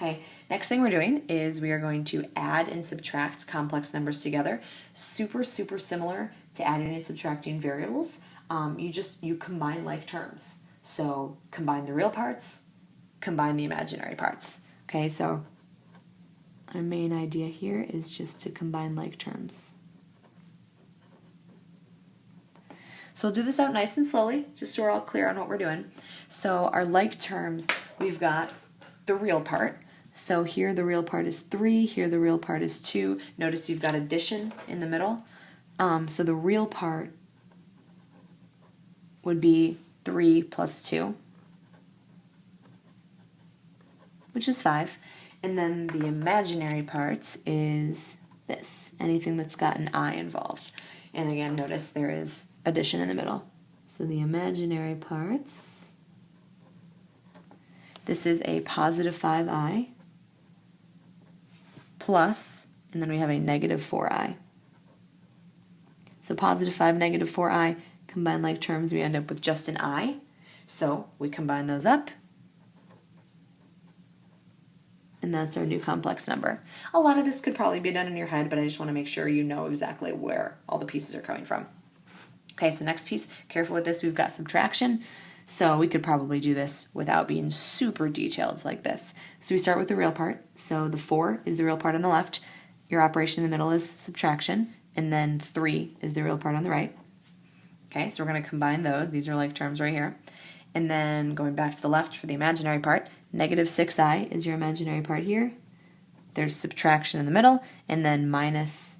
Okay, next thing we're doing is we are going to add and subtract complex numbers together. Super, super similar to adding and subtracting variables. You combine like terms. So combine the real parts, combine the imaginary parts. Okay, so our main idea here is just to combine like terms. So we'll do this out nice and slowly, just so we're all clear on what we're doing. So our like terms, we've got the real part. So here the real part is 3, here the real part is 2. Notice you've got addition in the middle. So the real part would be 3 plus 2, which is 5. And then the imaginary parts is this, anything that's got an I involved. And again, notice there is addition in the middle. So the imaginary parts, this is a positive 5i plus, and then we have a negative 4i. So positive 5, negative 4i, combine like terms, we end up with just an I. So we combine those up, and that's our new complex number. A lot of this could probably be done in your head, but I just want to make sure you know exactly where all the pieces are coming from. Okay, so next piece, careful with this, we've got subtraction. So we could probably do this without being super detailed like this. So we start with the real part. So the 4 is the real part on the left. Your operation in the middle is subtraction. And then 3 is the real part on the right. Okay, so we're going to combine those. These are like terms right here. And then going back to the left for the imaginary part, negative 6i is your imaginary part here. There's subtraction in the middle. And then minus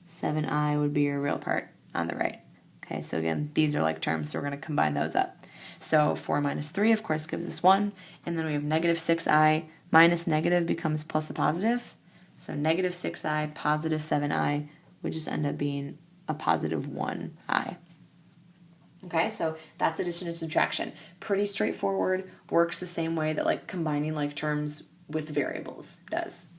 7i would be your real part on the right. Okay, so again, these are like terms, so we're going to combine those up. So 4 minus 3, of course, gives us 1. And then we have negative 6i minus negative becomes plus a positive. So negative 6i, positive 7i would just end up being a positive 1i. Okay, so that's addition and subtraction. Pretty straightforward, works the same way that like combining like terms with variables does.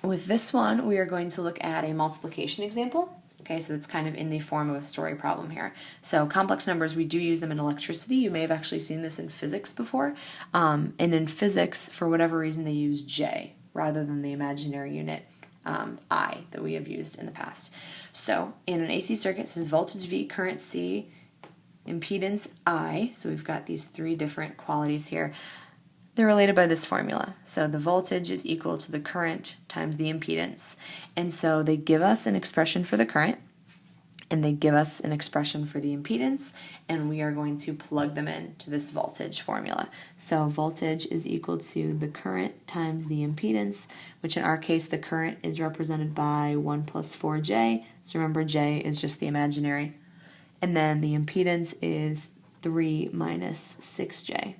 With this one, we are going to look at a multiplication example. Okay, so that's kind of in the form of a story problem here. So complex numbers, we do use them in electricity. You may have actually seen this in physics before. And in physics, for whatever reason, they use J rather than the imaginary unit I that we have used in the past. So in an AC circuit, it says voltage V, current C, impedance I. So we've got these 3 different qualities here. They're related by this formula. So the voltage is equal to the current times the impedance. And so they give us an expression for the current, and they give us an expression for the impedance, and we are going to plug them into this voltage formula. So voltage is equal to the current times the impedance, which in our case the current is represented by 1 plus 4j. So remember, j is just the imaginary. And then the impedance is 3 minus 6j.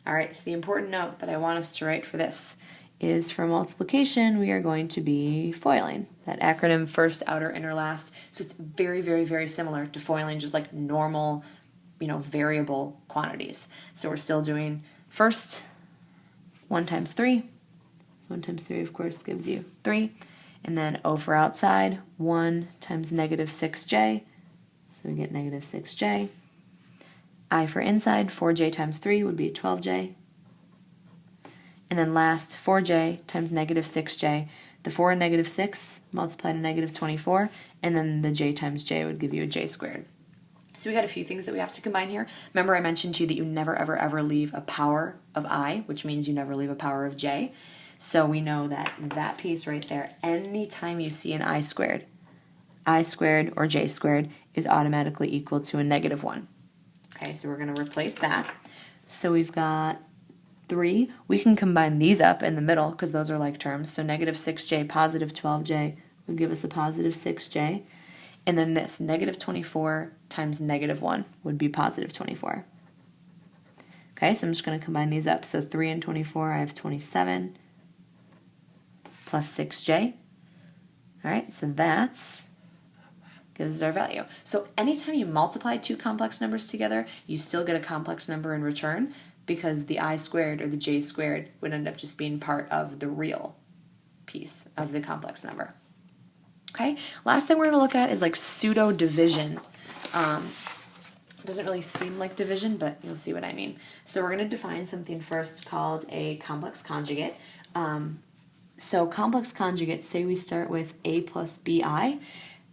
All right, so the important note that I want us to write for this is for multiplication, we are going to be foiling. That acronym first, outer, inner, last. So it's very, very, very similar to foiling, just like normal, variable quantities. So we're still doing first 1 times 3. So 1 times 3, of course, gives you 3. And then O for outside, 1 times negative 6j. So we get negative 6j. I for inside, 4j times 3 would be 12j. And then last, 4j times negative 6j. The 4 and negative 6 multiplied to negative 24, and then the j times j would give you a j squared. So we got a few things that we have to combine here. Remember I mentioned to you that you never, ever, ever leave a power of I, which means you never leave a power of j. So we know that that piece right there, anytime you see an I squared or j squared is automatically equal to a negative 1. Okay, so we're going to replace that. So we've got 3. We can combine these up in the middle because those are like terms. So negative 6j, positive 12j would give us a positive 6j. And then this, negative 24 times negative 1 would be positive 24. Okay, so I'm just going to combine these up. So 3 and 24, I have 27 plus 6j. All right, so that's gives us our value. So anytime you multiply 2 complex numbers together, you still get a complex number in return because the I squared or the j squared would end up just being part of the real piece of the complex number. Okay, last thing we're going to look at is like pseudo division. Doesn't really seem like division, but you'll see what I mean. So we're going to define something first called a complex conjugate. So complex conjugates, say we start with a plus bi.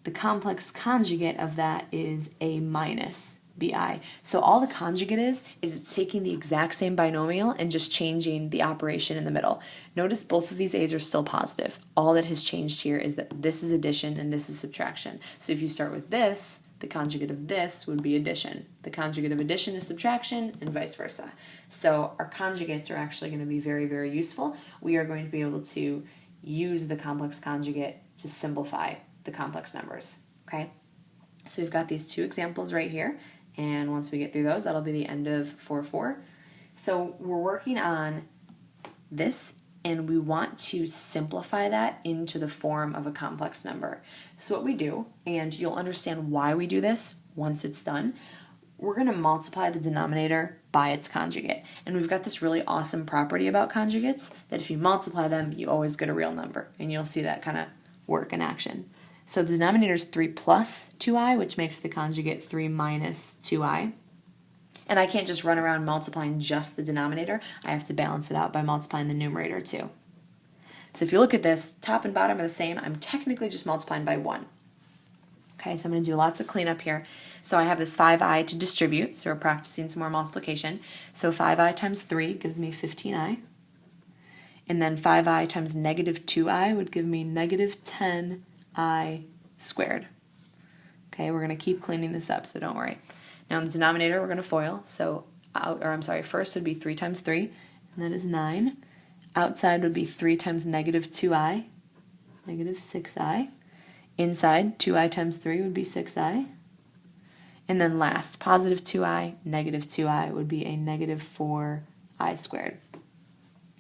The complex conjugate of that is a minus bi. So all the conjugate is it's taking the exact same binomial and just changing the operation in the middle. Notice both of these a's are still positive. All that has changed here is that this is addition and this is subtraction. So if you start with this, the conjugate of this would be addition. The conjugate of addition is subtraction, and vice versa. So our conjugates are actually going to be very, very useful. We are going to be able to use the complex conjugate to simplify the complex numbers, okay? So we've got these two examples right here, and once we get through those, that'll be the end of 4-4. So we're working on this, and we want to simplify that into the form of a complex number. So what we do, and you'll understand why we do this once it's done, we're going to multiply the denominator by its conjugate. And we've got this really awesome property about conjugates that if you multiply them, you always get a real number. And you'll see that kind of work in action. So the denominator is 3 plus 2i, which makes the conjugate 3 minus 2i. And I can't just run around multiplying just the denominator. I have to balance it out by multiplying the numerator too. So if you look at this, top and bottom are the same. I'm technically just multiplying by 1. Okay, so I'm going to do lots of cleanup here. So I have this 5i to distribute, so we're practicing some more multiplication. So 5i times 3 gives me 15i. And then 5i times negative 2i would give me negative 10i squared. Okay, we're going to keep cleaning this up, so don't worry. Now in the denominator, we're going to FOIL. So, first would be 3 times 3, and that is 9. Outside would be 3 times negative 2i, negative 6i. Inside, 2i times 3 would be 6i. And then last, positive 2i, negative 2i would be a negative 4i squared.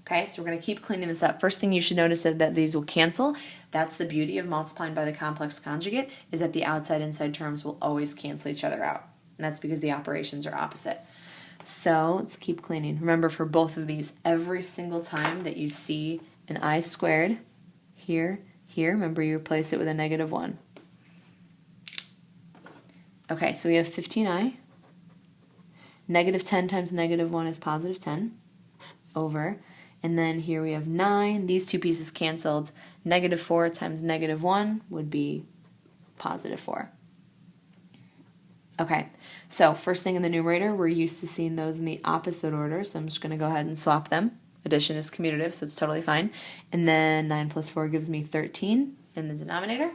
Okay, so we're going to keep cleaning this up. First thing you should notice is that these will cancel. That's the beauty of multiplying by the complex conjugate, is that the outside-inside terms will always cancel each other out. And that's because the operations are opposite. So let's keep cleaning. Remember, for both of these, every single time that you see an I squared here, remember you replace it with a negative 1. Okay, so we have 15i. Negative 10 times negative 1 is positive 10 over. And then here we have 9. These two pieces canceled. Negative 4 times negative 1 would be positive 4. Okay, so first thing in the numerator, we're used to seeing those in the opposite order, so I'm just going to go ahead and swap them. Addition is commutative, so it's totally fine. And then 9 plus 4 gives me 13 in the denominator.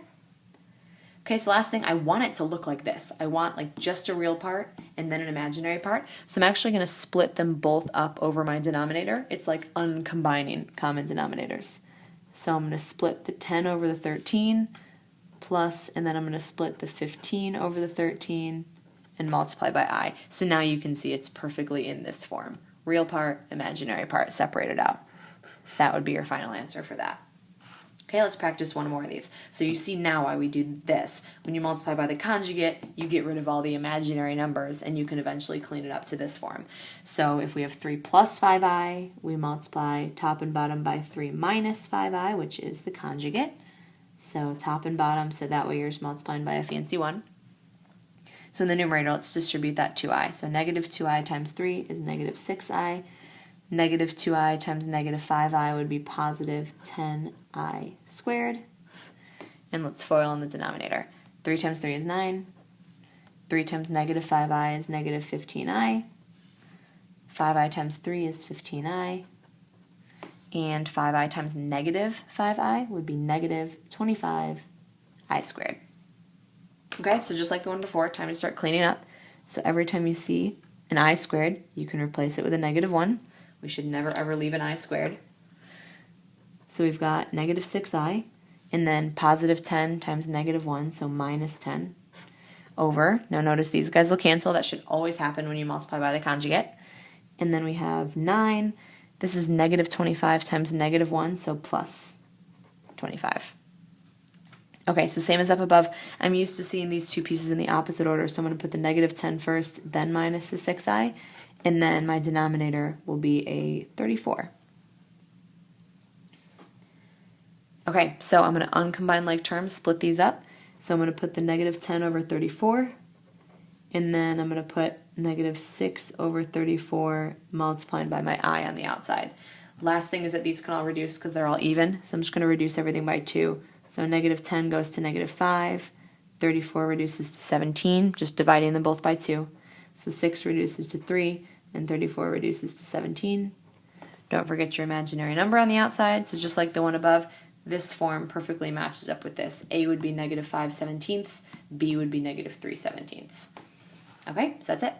Okay, so last thing, I want it to look like this. I want like just a real part and then an imaginary part. So I'm actually going to split them both up over my denominator. It's like uncombining common denominators. So I'm going to split the 10 over the 13 plus, and then I'm going to split the 15 over the 13 and multiply by I. So now you can see it's perfectly in this form. Real part, imaginary part, separated out. So that would be your final answer for that. Okay, let's practice one more of these. So you see now why we do this. When you multiply by the conjugate, you get rid of all the imaginary numbers, and you can eventually clean it up to this form. So if we have 3 plus 5i, we multiply top and bottom by 3 minus 5i, which is the conjugate. So top and bottom, so that way you're just multiplying by a fancy 1. So in the numerator, let's distribute that 2i. So negative 2i times 3 is negative 6i. Negative 2i times negative 5i would be positive 10i squared. And let's FOIL in the denominator. 3 times 3 is 9. 3 times negative 5i is negative 15i. 5i times 3 is 15i. And 5i times negative 5i would be negative 25i squared. Okay, so just like the one before, time to start cleaning up. So every time you see an I squared, you can replace it with a negative 1. We should never ever leave an I squared. So we've got negative 6i, and then positive 10 times negative 1, so minus 10, over. Now notice these guys will cancel. That should always happen when you multiply by the conjugate. And then we have 9. This is negative 25 times negative 1, so plus 25. Okay, so same as up above. I'm used to seeing these two pieces in the opposite order, so I'm going to put the negative 10 first, then minus the 6i, and then my denominator will be a 34. Okay, so I'm going to uncombine like terms, split these up. So I'm going to put the negative 10 over 34, and then I'm going to put negative 6 over 34 multiplied by my I on the outside. Last thing is that these can all reduce because they're all even, so I'm just going to reduce everything by 2. So negative 10 goes to negative 5, 34 reduces to 17, just dividing them both by 2. So 6 reduces to 3, and 34 reduces to 17. Don't forget your imaginary number on the outside, so just like the one above, this form perfectly matches up with this. A would be negative 5/17, B would be negative 3/17. Okay, so that's it.